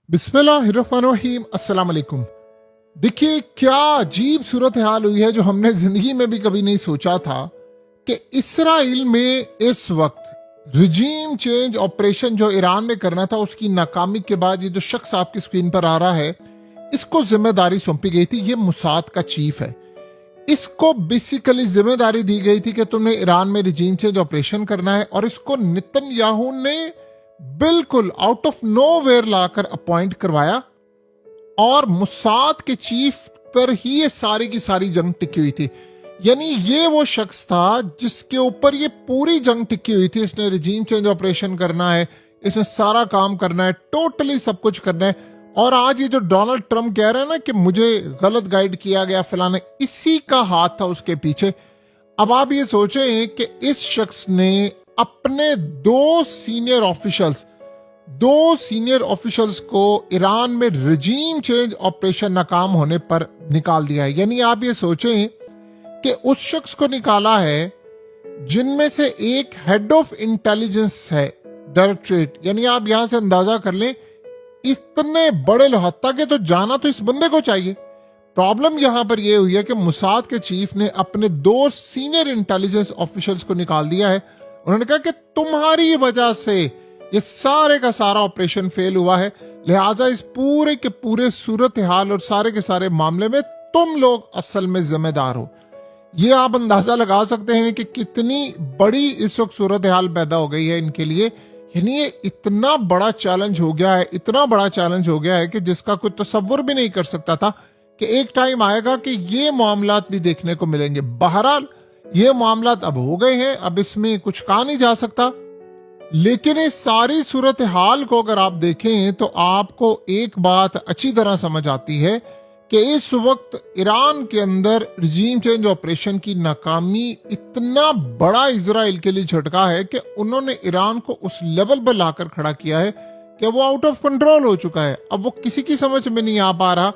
बिस्मिल्लाहिर्रहमानिर्रहीम, अस्सलाम वालेकुम। देखिए क्या अजीब सूरत हाल हुई है जो हमने जिंदगी में भी कभी नहीं सोचा था कि इसराइल में इस वक्त रिजीम चेंज ऑपरेशन जो ईरान में करना था उसकी नाकामी के बाद ये जो शख्स आपकी स्क्रीन पर आ रहा है इसको जिम्मेदारी सौंपी गई थी। ये मुसाद का चीफ है। इसको बेसिकली जिम्मेदारी दी गई थी कि तुमने ईरान में रिजीम चेंज ऑपरेशन करना है और इसको नेतन्याहू ने बिल्कुल आउट ऑफ नोवेयर लाकर अपॉइंट करवाया और मुसाद के चीफ पर ही ये सारी की सारी जंग टिकी हुई थी। यानी ये वो शख्स था जिसके ऊपर ये पूरी जंग टिकी हुई थी। इसने रिजीम चेंज ऑपरेशन करना है, इसने सारा काम करना है, टोटली सब कुछ करना है। और आज ये जो डोनाल्ड ट्रम्प कह रहे हैं ना कि मुझे गलत गाइड किया गया फलाने, इसी का हाथ था उसके पीछे। अब आप ये सोचें कि इस शख्स ने अपने दो सीनियर ऑफिशियल्स को ईरान में रिजीम चेंज ऑपरेशन नाकाम होने पर निकाल दिया है। यानी आप ये सोचें कि उस शख्स को निकाला है जिनमें से एक हेड ऑफ इंटेलिजेंस है, डायरेक्टरेट। यानी आप यहां से अंदाजा कर लें इतने बड़े लोहत्ता के तो जाना तो इस बंदे को चाहिए। प्रॉब्लम यहां पर यह हुई है कि मुसाद के चीफ ने अपने दो सीनियर इंटेलिजेंस ऑफिशियल्स को निकाल दिया है। उन्होंने कहा कि तुम्हारी वजह से ये सारे का सारा ऑपरेशन फेल हुआ है, लिहाजा इस पूरे के पूरे सूरत हाल और सारे के सारे मामले में तुम लोग असल में जिम्मेदार हो। ये आप अंदाजा लगा सकते हैं कि कितनी बड़ी इस वक्त सूरत हाल पैदा हो गई है इनके लिए। यानी ये इतना बड़ा चैलेंज हो गया है कि जिसका कोई तसव्वुर भी नहीं कर सकता था कि एक टाइम आएगा कि ये मामलात भी देखने को मिलेंगे। बहरहाल ये मामलात अब हो गए हैं, अब इसमें कुछ कहा नहीं जा सकता। लेकिन इस सारी सूरत हाल को अगर आप देखें तो आपको एक बात अच्छी तरह समझ आती है कि इस वक्त ईरान के अंदर रिजीम चेंज ऑपरेशन की नाकामी इतना बड़ा इजराइल के लिए झटका है कि उन्होंने ईरान को उस लेवल पर लाकर खड़ा किया है कि वो आउट ऑफ कंट्रोल हो चुका है। अब वो किसी की समझ में नहीं आ पा रहा।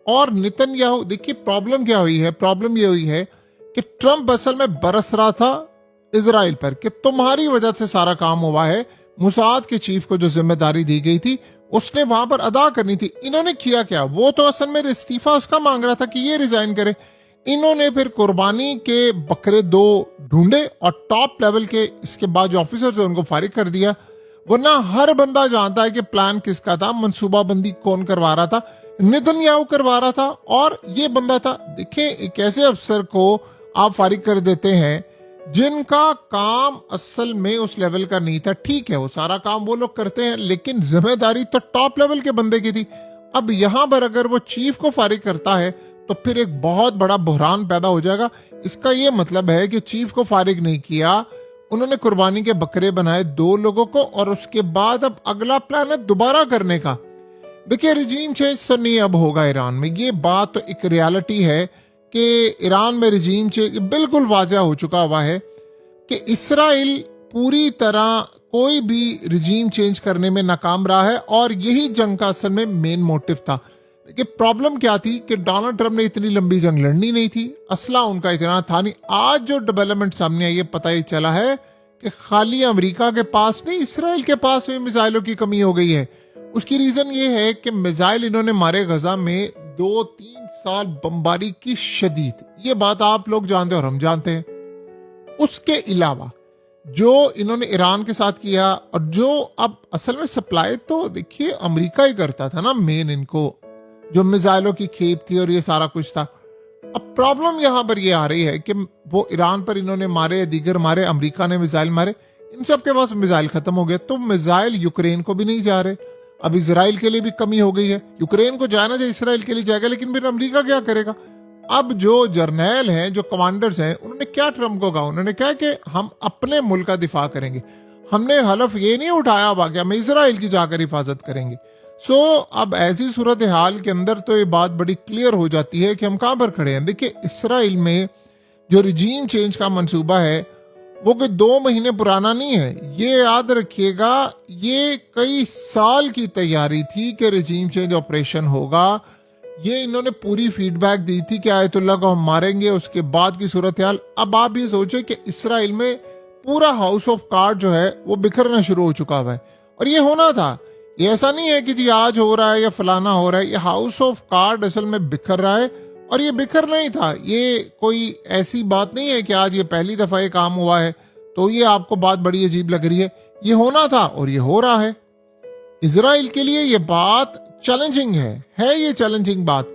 और नेतन्याहू, देखिए प्रॉब्लम क्या हुई है, प्रॉब्लम ये हुई है कि ट्रम्प असल में बरस रहा था इजराइल पर कि तुम्हारी वजह से सारा काम हुआ है। मुसाद के चीफ को जो जिम्मेदारी दी गई थी उसने वहां पर अदा करनी थी। इन्होंने किया क्या, वो तो असल में इस्तीफा उसका मांग रहा था कि ये रिजाइन करे। इन्होंने फिर कुर्बानी के बकरे दो ढूंढे और टॉप लेवल के इसके बाद जो ऑफिसर्स है उनको फारिग कर दिया। वरना हर बंदा जानता है कि प्लान किसका था, मनसूबाबंदी कौन करवा रहा था, नेतन्याहू करवा रहा था और ये बंदा था। देखिए एक ऐसे अफसर को आप फारिग कर देते हैं जिनका काम असल में उस लेवल का नहीं था। ठीक है वो सारा काम वो लोग करते हैं लेकिन जिम्मेदारी तो टॉप लेवल के बंदे की थी। अब यहां पर अगर वो चीफ को फारिग करता है तो फिर एक बहुत बड़ा बहरान पैदा हो जाएगा। इसका ये मतलब है कि चीफ को फारिग नहीं किया, उन्होंने कुर्बानी के बकरे बनाए दो लोगों को और उसके बाद अब अगला प्लान है दोबारा करने का। देखिए रिजीम चेंज तो नहीं अब होगा ईरान में, ये बात तो एक रियलिटी है कि ईरान में रिजीम चेंज बिल्कुल वाज़ह हो चुका हुआ है कि इसराइल पूरी तरह कोई भी रिजीम चेंज करने में नाकाम रहा है और यही जंग का असल में मेन मोटिव था। कि प्रॉब्लम क्या थी कि डोनाल्ड ट्रम्प ने इतनी लंबी जंग लड़नी नहीं थी, असला उनका इतना था नहीं। आज जो डेवलपमेंट सामने आई है पता ही चला है कि खाली अमेरिका के पास नहीं इसराइल के पास भी मिसाइलों की कमी हो गई है। उसकी रीजन ये है कि मिसाइल इन्होंने मारे गजा में 2-3 साल बमबारी की शदीद, ये बात आप लोग जानते हैं और हम जानते हैं। उसके अलावा जो इन्होंने ईरान के साथ किया और जो अब असल में सप्लाई तो देखिए अमेरिका ही करता था ना मेन, इनको जो मिसाइलों की खेप थी और ये सारा कुछ था। अब प्रॉब्लम यहां पर ये आ रही है कि वो ईरान पर इन्होंने मारे, दीगर मारे, अमेरिका ने मिसाइल मारे, इन सब के पास मिसाइल खत्म हो गए तो मिसाइल यूक्रेन को भी नहीं जा रहे। अब इसराइल के लिए भी कमी हो गई है, यूक्रेन को जाना चाहिए इसराइल के लिए जाएगा लेकिन फिर अमेरिका क्या करेगा। अब जो जर्नैल हैं, जो कमांडर्स हैं, उन्होंने क्या ट्रम्प को कहा, उन्होंने कहा कि हम अपने मुल्क का दिफा करेंगे, हमने हलफ ये नहीं उठाया हुआ कि हम इसराइल की जाकर हिफाजत करेंगे। सो अब ऐसी सूरत हाल के अंदर तो ये बात बड़ी क्लियर हो जाती है कि हम कहां पर खड़े हैं। देखिए इसराइल में जो रिजीम चेंज का मंसूबा है वो कोई 2 महीने पुराना नहीं है, ये याद रखिएगा ये कई साल की तैयारी थी कि रिजीम चेंज ऑपरेशन होगा। ये इन्होंने पूरी फीडबैक दी थी कि आयतुल्लाह को हम मारेंगे, उसके बाद की सूरत हाल। अब आप ये सोचे कि इसराइल में पूरा हाउस ऑफ कार्ड जो है वो बिखरना शुरू हो चुका हुआ है और ये होना था। ये ऐसा नहीं है कि जी आज हो रहा है या फलाना हो रहा है, ये हाउस ऑफ कार्ड असल में बिखर रहा है। और ये बिखरना ही था, ये कोई ऐसी बात नहीं है कि आज ये पहली दफा ये काम हुआ है तो ये आपको बात बड़ी अजीब लग रही है। ये होना था और ये हो रहा है। इजराइल के लिए ये बात चैलेंजिंग है ये चैलेंजिंग बात।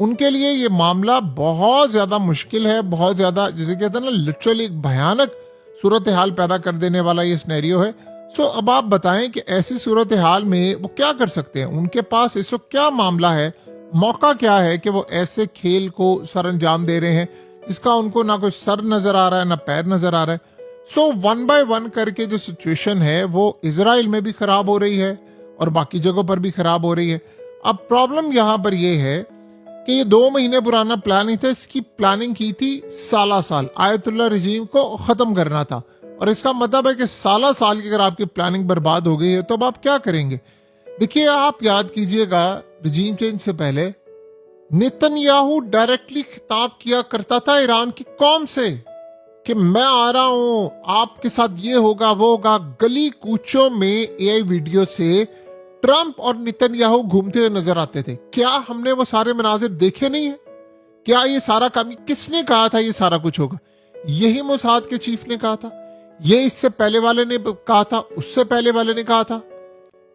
उनके लिए ये मामला बहुत ज्यादा मुश्किल है, बहुत ज्यादा, जिसे कहते हैं ना, लिटरली एक भयानक सूरत हाल पैदा कर देने वाला ये सिनेरियो है। सो अब आप बताएं कि ऐसी सूरत हाल में वो क्या कर सकते हैं, उनके पास इस वक्त क्या मामला है, मौका क्या है कि वो ऐसे खेल को सर अंजाम दे रहे हैं जिसका उनको ना कोई सर नजर आ रहा है ना पैर नजर आ रहा है। सो वन बाय वन करके जो सिचुएशन है वो इजराइल में भी खराब हो रही है और बाकी जगहों पर भी खराब हो रही है। अब प्रॉब्लम यहां पर यह है कि ये 2 महीने पुराना प्लान ही था, इसकी प्लानिंग की थी साल आयतुल्लाह रजीम को खत्म करना था। और इसका मतलब है कि साल की अगर आपकी प्लानिंग बर्बाद हो गई है तो अब आप क्या करेंगे। देखिए, आप याद कीजिएगा, रजीम चेंज से पहले नेतन्याहू डायरेक्टली खिताब किया करता था ईरान की कौम से कि मैं आ रहा हूं, आपके साथ ये होगा वो होगा। गली कूचों में एआई वीडियो से ट्रंप और नेतन्याहू घूमते हुए नजर आते थे। क्या हमने वो सारे मनाजिर देखे नहीं है? क्या ये सारा काम किसने कहा था ये सारा कुछ होगा? यही मोसाद के चीफ ने कहा था, ये इससे पहले वाले ने कहा था, उससे पहले वाले ने कहा था।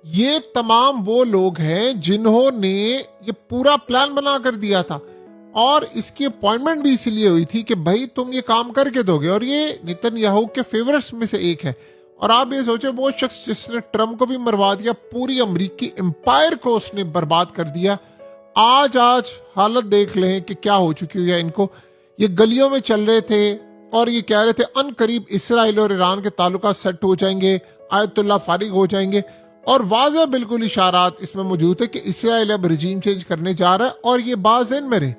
ये तमाम वो लोग हैं जिन्होंने ये पूरा प्लान बना कर दिया था और इसकी अपॉइंटमेंट भी इसीलिए हुई थी कि भाई तुम ये काम करके दोगे। और ये नेतन्याहू के फेवरेट्स में से एक है। और आप ये सोचे, वो शख्स जिसने ट्रम्प को भी मरवा दिया, पूरी अमेरिकी एम्पायर को उसने बर्बाद कर दिया। आज हालत देख लें कि क्या हो चुकी है इनको। ये गलियों में चल रहे थे और ये कह रहे थे अनकरीब इसराइल और ईरान के ताल्लुकात सेट हो जाएंगे, आयतुल्लाह फारिग हो जाएंगे। और वाज़ह बिल्कुल इशारात इसमें मौजूद है कि इसराइल अब रजीम चेंज करने जा रहा है। और ये बात ज़हन में रहे,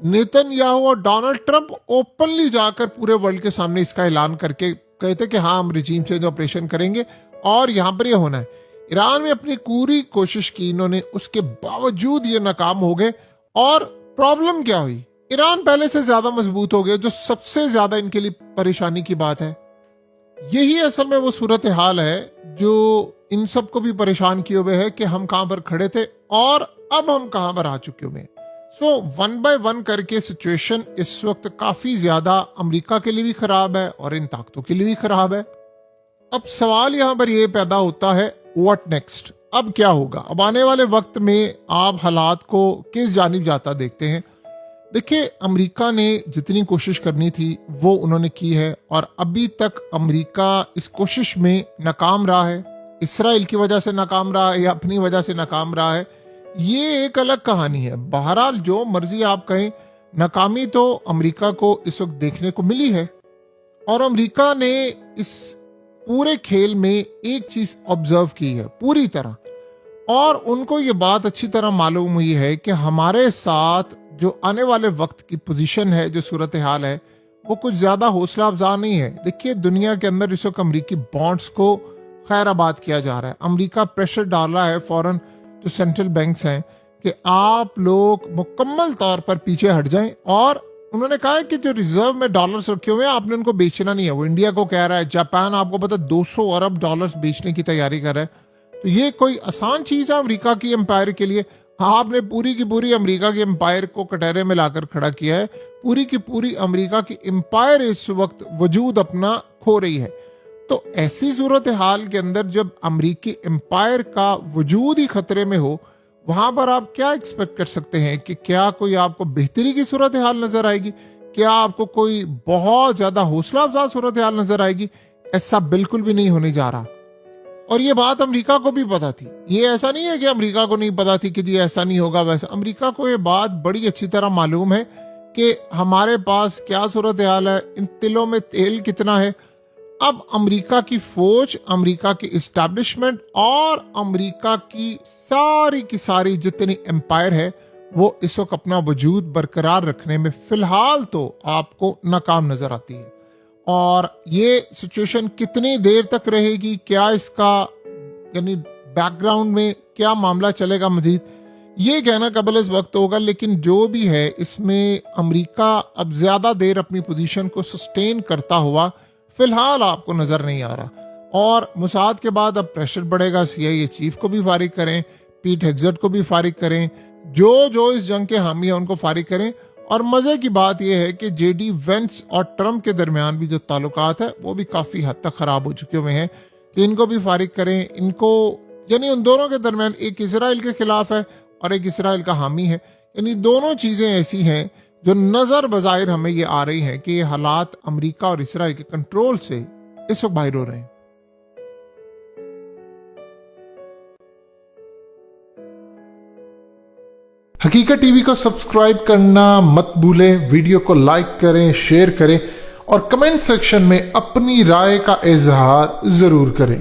नेतन्याहू और डोनाल्ड ट्रंप ओपनली जाकर पूरे वर्ल्ड के सामने इसका ऐलान करके कहते कि हाँ, हम रजीम चेंज ऑपरेशन करेंगे और यहाँ पर ये होना है। ईरान में अपनी पूरी कोशिश की इन्होंने, उसके बावजूद ये नाकाम हो गए। और प्रॉब्लम क्या हुई, ईरान पहले से ज्यादा मजबूत हो गया, जो सबसे ज्यादा इनके लिए परेशानी की बात है। यही असल में वो सूरत हाल है जो इन सबको भी परेशान किए हुए है कि हम कहां पर खड़े थे और अब हम कहां पर आ चुके हुए। सो वन बाय वन करके सिचुएशन इस वक्त काफी ज्यादा अमेरिका के लिए भी खराब है और इन ताकतों के लिए भी खराब है। अब सवाल यहां पर यह पैदा होता है, व्हाट नेक्स्ट, अब क्या होगा। अब आने वाले वक्त में आप हालात को किस जानिब जाता देखते हैं। देखिए, अमेरिका ने जितनी कोशिश करनी थी वो उन्होंने की है और अभी तक अमेरिका इस कोशिश में नाकाम रहा है। इसराइल की वजह से नाकाम रहा है या अपनी वजह से नाकाम रहा है, ये एक अलग कहानी है। बहरहाल जो मर्जी आप कहें, नाकामी तो अमेरिका को इस वक्त देखने को मिली है। और अमेरिका ने इस पूरे खेल में एक चीज ऑब्जर्व की है पूरी तरह, और उनको ये बात अच्छी तरह मालूम हुई है कि हमारे साथ जो आने वाले वक्त की पोजीशन है, जो सूरत हाल है, वो कुछ ज्यादा हौसला अफजा नहीं है। देखिए, दुनिया के अंदर इस वक्त अमरीकी बॉन्ड्स को खैराबाद किया जा रहा है। अमेरिका प्रेशर डाल रहा है फॉरेन जो सेंट्रल बैंक्स हैं कि आप लोग मुकम्मल तौर पर पीछे हट जाएं। और उन्होंने कहा है कि जो रिजर्व में डॉलर्स रखे हुए हैं आपने उनको बेचना नहीं है। वो इंडिया को कह रहा है, जापान आपको पता 200 अरब डॉलर्स बेचने की तैयारी कर रहा है। तो ये कोई आसान चीज है अमेरिका की एम्पायर के लिए। आपने पूरी की पूरी अमेरिका की एम्पायर को कटहरे में लाकर खड़ा किया है। पूरी की पूरी अमेरिका की एम्पायर इस वक्त वजूद अपना खो रही है। तो ऐसी सूरत हाल के अंदर जब अमेरिकी एम्पायर का वजूद ही खतरे में हो, वहां पर आप क्या एक्सपेक्ट कर सकते हैं कि क्या कोई आपको बेहतरी की सूरत हाल नजर आएगी? क्या आपको कोई बहुत ज्यादा हौसला अफजा सूरत हाल नजर आएगी? ऐसा बिल्कुल भी नहीं होने जा रहा। और ये बात अमेरिका को भी पता थी। ये ऐसा नहीं है कि अमेरिका को नहीं पता थी कि जी ऐसा नहीं होगा वैसा। अमेरिका को ये बात बड़ी अच्छी तरह मालूम है कि हमारे पास क्या सूरत हाल है, इन तिलों में तेल कितना है। अब अमेरिका की फौज, अमेरिका की इस्टेब्लिशमेंट और अमेरिका की सारी जितनी एम्पायर है, वो इस वक्त अपना वजूद बरकरार रखने में फिलहाल तो आपको नाकाम नजर आती है। और ये सिचुएशन कितनी देर तक रहेगी, क्या इसका यानी बैकग्राउंड में क्या मामला चलेगा मजीद, ये कहना कबल इस वक्त होगा। लेकिन जो भी है, इसमें अमेरिका अब ज्यादा देर अपनी पोजीशन को सस्टेन करता हुआ फिलहाल आपको नजर नहीं आ रहा। और मुसाद के बाद अब प्रेशर बढ़ेगा, CIA चीफ को भी फारिग करें, पीट हेग्जेट को भी फारिग करें, जो इस जंग के हामी हैं उनको फारिग करें। और मजे की बात यह है कि JD वेंस और ट्रम्प के दरमियान भी जो ताल्लुकात है वो भी काफी हद तक खराब हो चुके हुए हैं कि इनको भी फारिग करें। इनको यानी उन दोनों के दरमियान एक इसराइल के खिलाफ है और एक इसराइल का हामी है। यानी दोनों चीजें ऐसी हैं जो नजर बज़ाहिर हमें ये आ रही हैं कि ये हालात अमेरिका और इसराइल के कंट्रोल से इस वक्त बाहर हो रहे हैं। हकीकत टीवी को सब्सक्राइब करना मत भूलें, वीडियो को लाइक करें, शेयर करें और कमेंट सेक्शन में अपनी राय का इजहार जरूर करें।